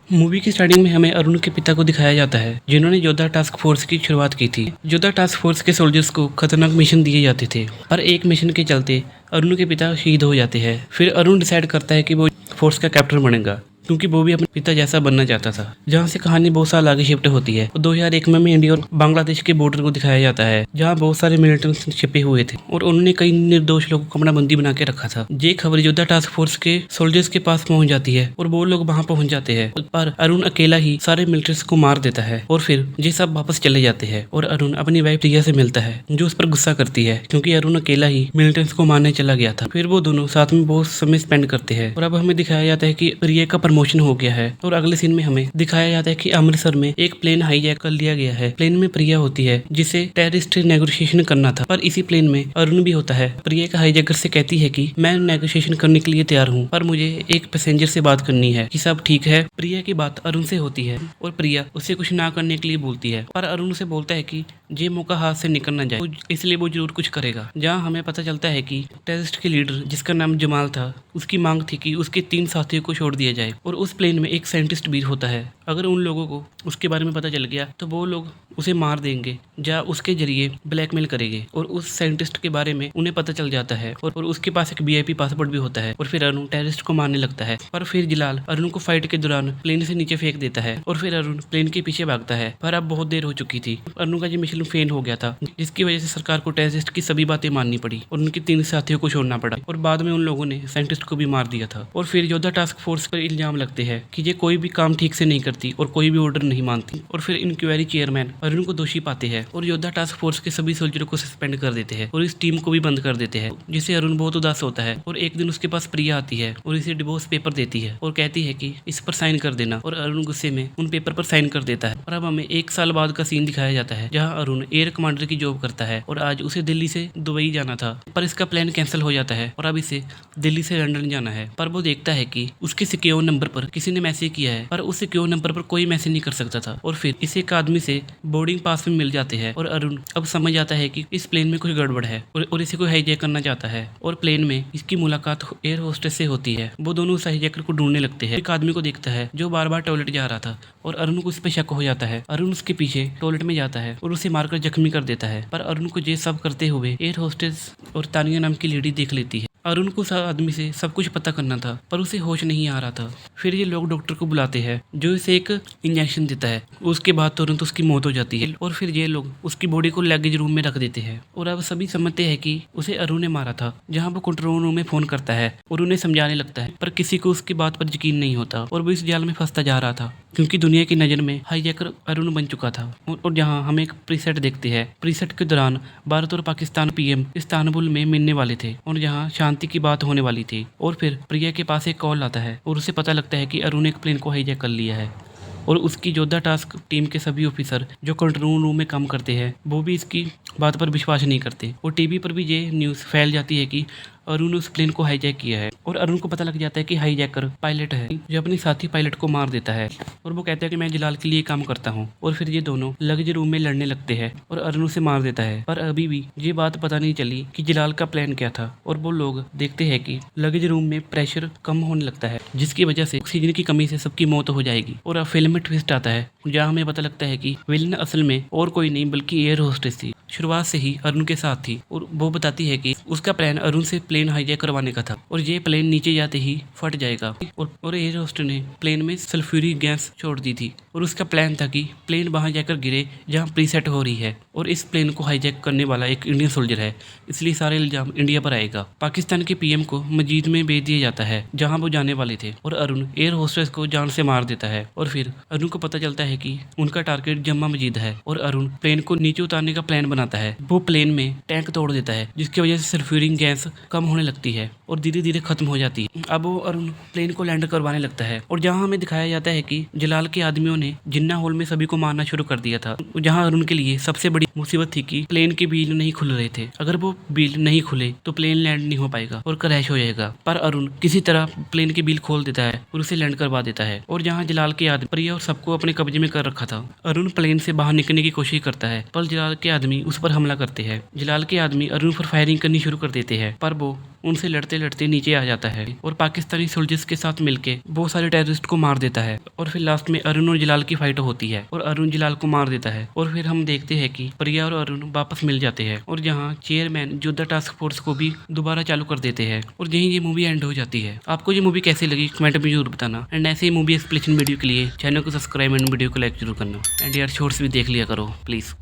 Movie की starting में हमें अरुण के पिता को दिखाया जाता है, जिन्होंने योद्धा टास्क फोर्स की शुरुआत की थी। योद्धा टास्क फोर्स के सोल्जर्स को खतरनाक मिशन दिए जाते थे, पर एक मिशन के चलते अरुण के पिता शहीद हो जाते हैं। फिर अरुण डिसाइड करता है कि वो फोर्स का कैप्टन बनेगा, क्योंकि वो भी अपने पिता जैसा बनना चाहता था। जहाँ से कहानी बहुत साल आगे शिफ्ट होती है और 2001 में इंडिया और बांग्लादेश के बॉर्डर को दिखाया जाता है, जहाँ बहुत सारे मिलिटेंट्स छिपे हुए थे और उन्होंने कई निर्दोष लोगों को बंदी बना के रखा था। ये खबर योद्धा टास्क फोर्स के सोल्जर्स के पास पहुंच जाती है और वो लोग वहां पहुंच जाते हैं, पर अरुण अकेला ही सारे मिलिटेंट्स को मार देता है और फिर ये सब वापस चले जाते हैं और अरुण अपनी वाइफ प्रिया से मिलता है, जो उस पर गुस्सा करती है क्योंकि अरुण अकेला ही मिलिटेंट्स को मारने चला गया था। फिर वो दोनों साथ में बहुत समय स्पेंड करते हैं और अब हमें दिखाया जाता है कि प्रिया का प्रमोशन हो गया है और अगले सीन में हमें दिखाया जाता है कि अमृतसर में एक प्लेन हाईजैक कर लिया गया है। प्लेन में प्रिया होती है, जिसे टेररिस्ट नेगोशिएशन करना था, पर इसी प्लेन में अरुण भी होता है। प्रिया का हाईजैकर से कहती है कि मैं नेगोशिएशन करने के लिए तैयार हूँ, पर मुझे एक पैसेंजर से बात करनी है कि सब ठीक है। प्रिया की बात अरुण से होती है और प्रिया उसे कुछ ना करने के लिए बोलती है, पर अरुण से बोलता है कि ये मौका हाथ से निकल ना जाए, इसलिए वो जरूर कुछ करेगा। जहाँ हमें पता चलता है कि टेररिस्ट के लीडर, जिसका नाम जमाल था, उसकी मांग थी कि उसके 3 साथियों को छोड़ दिया जाए और उस प्लेन में एक साइंटिस्ट भी होता है। अगर उन लोगों को उसके बारे में पता चल गया तो वो लोग उसे मार देंगे या उसके जरिए ब्लैकमेल करेंगे और उस साइंटिस्ट के बारे में उन्हें पता चल जाता है और उसके पास एक VIP पासपोर्ट भी होता है और फिर अरुण टेररिस्ट को मारने लगता है। पर फिर जलाल अरुण को फाइट के दौरान प्लेन से नीचे फेंक देता है और फिर अरुण प्लेन के पीछे भागता है, पर अब बहुत देर हो चुकी थी। अरुण का ये मिशन फेल हो गया था, जिसकी वजह से सरकार को टेररिस्ट की सभी बातें माननी पड़ी और उनके 3 साथियों को छोड़ना पड़ा और बाद में उन लोगों ने साइंटिस्ट को भी मार दिया था। और फिर योद्धा टास्क फोर्स पर इल्जाम लगते हैं कि ये कोई भी काम ठीक से नहीं करती और कोई भी ऑर्डर नहीं मानती और फिर इंक्वायरी चेयरमैन अरुण को दोषी पाते हैं और योद्धा टास्क फोर्स के सभी सोल्जरों को सस्पेंड कर देते हैं और इस टीम को भी बंद कर देते हैं, जिससे अरुण बहुत उदास होता है। और एक दिन उसके पास प्रिया आती है और इसे डिवोर्स पेपर देती है और कहती है कि इस पर साइन कर देना, और अरुण गुस्से में उन पेपर पर साइन कर देता है। और अब हमें 1 साल बाद का सीन दिखाया जाता है, जहाँ अरुण एयर कमांडर की जॉब करता है और आज उसे दिल्ली से दुबई जाना था, पर इसका प्लान कैंसिल हो जाता है और अब इसे दिल्ली से लंदन जाना है। पर वो देखता है कि उसके सिक्योर नंबर पर किसी ने मैसेज किया है, पर उस सिक्योर नंबर पर कोई मैसेज नहीं कर सकता था। और फिर इसे एक आदमी से बोर्डिंग पास में मिल जाते हैं और अरुण अब समझ जाता है कि इस प्लेन में कुछ गड़बड़ है और इसे कोई हाईजैक करना चाहता है। और प्लेन में इसकी मुलाकात एयर होस्टेस से होती है। वो दोनों उस हाईजैकर को ढूंढने लगते हैं। एक आदमी को देखता है जो बार बार टॉयलेट जा रहा था और अरुण को उस पर शक हो जाता है। अरुण उसके पीछे टॉयलेट में जाता है और उसे मारकर जख्मी कर देता है, पर अरुण को ये सब करते हुए एयर होस्टेस और तानिया नाम की लेडी देख लेती है। अरुण को उस आदमी से सब कुछ पता करना था, पर उसे होश नहीं आ रहा था। फिर ये लोग डॉक्टर को बुलाते हैं, जो इसे एक इंजेक्शन देता है। उसके बाद तुरंत उसकी मौत हो जाती है और फिर ये लोग उसकी बॉडी को लगेज रूम में रख देते हैं और अब सभी समझते हैं कि उसे अरुण ने मारा था। जहाँ वो कंट्रोल रूम में फोन करता है और उन्हें समझाने लगता है, पर किसी को उसकी बात पर यकीन नहीं होता और वो इस जाल में फंसता जा रहा था, क्योंकि दुनिया की नज़र में हाईजैकर अरुण बन चुका था। और जहाँ हम एक प्रीसेट देखते हैं, प्रीसेट के दौरान भारत और पाकिस्तान PM इस्तांबुल में मिलने वाले थे और जहाँ शांति की बात होने वाली थी। और फिर प्रिया के पास एक कॉल आता है और उसे पता लगता है कि अरुण ने एक प्लेन को हाईजैक कर लिया है और उसकी योद्धा टास्क टीम के सभी ऑफिसर जो कंट्रोल रूम में काम करते हैं, वो भी इसकी बात पर विश्वास नहीं करते और टीवी पर भी ये न्यूज़ फैल जाती है कि अरुण ने उस प्लेन को हाईजैक किया है। और अरुण को पता लग जाता है कि हाईजैकर पायलट है, जो अपने साथी पायलट को मार देता है और वो कहता है कि मैं जलाल के लिए काम करता हूँ। और फिर ये दोनों लगेज रूम में लड़ने लगते हैं और अरुण उसे मार देता है, पर अभी भी ये बात पता नहीं चली कि जलाल का प्लान क्या था। और वो लोग देखते हैं कि लगेज रूम में प्रेशर कम होने लगता है, जिसकी वजह से ऑक्सीजन की कमी से सबकी मौत हो जाएगी। और अब फिल्म में ट्विस्ट आता है, जहाँ हमें पता लगता है कि विलन असल में और कोई नहीं बल्कि एयर होस्टेस थी। शुरुआत से ही अरुण के साथ थी और वो बताती है कि उसका प्लान अरुण से प्लेन हाईजैक करवाने का था और ये प्लेन नीचे जाते ही फट जाएगा। और एयर होस्टेस ने प्लेन में सल्फ्यूरिक गैस छोड़ दी थी और उसका प्लान था कि प्लेन वहां जाकर गिरे जहां प्रीसेट हो रही है और इस प्लेन को हाईजैक करने वाला एक इंडियन सोल्जर है, इसलिए सारे इल्जाम इंडिया पर आएगा। पाकिस्तान के PM को मस्जिद में भेज दिया जाता है जहाँ वो जाने वाले थे और अरुण एयर होस्टेस को जान से मार देता है। और फिर अरुण को पता चलता है कि उनका टारगेट जम्मा मस्जिद है और अरुण प्लेन को नीचे उतारने का प्लान बनाता है। वो प्लेन में टैंक तोड़ देता है, जिसकी वजह से सल्फ्यूरिक गैस कम होने लगती है और धीरे धीरे खत्म हो जाती है। अब वो अरुण प्लेन को लैंड करवाने लगता है और जहाँ हमें दिखाया जाता है कि जलाल के आदमियों ने जिन्ना हॉल में सभी को मारना शुरू कर दिया था। जहाँ अरुण के लिए सबसे बड़ी मुसीबत थी कि प्लेन के बिल नहीं खुल रहे थे। अगर वो बिल नहीं खुले तो प्लेन लैंड नहीं हो पाएगा और क्रैश हो जाएगा, पर अरुण किसी तरह प्लेन के बिल खोल देता है और उसे लैंड करवा देता है। और जहाँ जलाल के आदमी प्रिया और सबको अपने कब्जे में कर रखा था, अरुण प्लेन से बाहर निकलने की कोशिश करता है, पर जलाल के आदमी उस पर हमला करते हैं। जलाल के आदमी अरुण पर फायरिंग करनी शुरू कर देते हैं, पर वो उनसे लड़ते लड़ते नीचे आ जाता है और पाकिस्तानी सोल्जर्स के साथ मिलकर बहुत सारे टेररिस्ट को मार देता है। और फिर लास्ट में अरुण और जलाल की फाइट होती है और अरुण जलाल को मार देता है। और फिर हम देखते हैं कि प्रिया और अरुण वापस मिल जाते हैं और जहाँ चेयरमैन योद्धा टास्क फोर्स को भी दोबारा चालू कर देते हैं और यहीं ये मूवी एंड हो जाती है। आपको ये मूवी कैसी लगी कमेंट में जरूर बताना। एंड ऐसे ही मूवी एक्सप्लेनेशन वीडियो के लिए चैनल को सब्सक्राइब एंड वीडियो को लाइक जरूर करना। एंड यार शॉर्ट्स भी देख लिया करो प्लीज।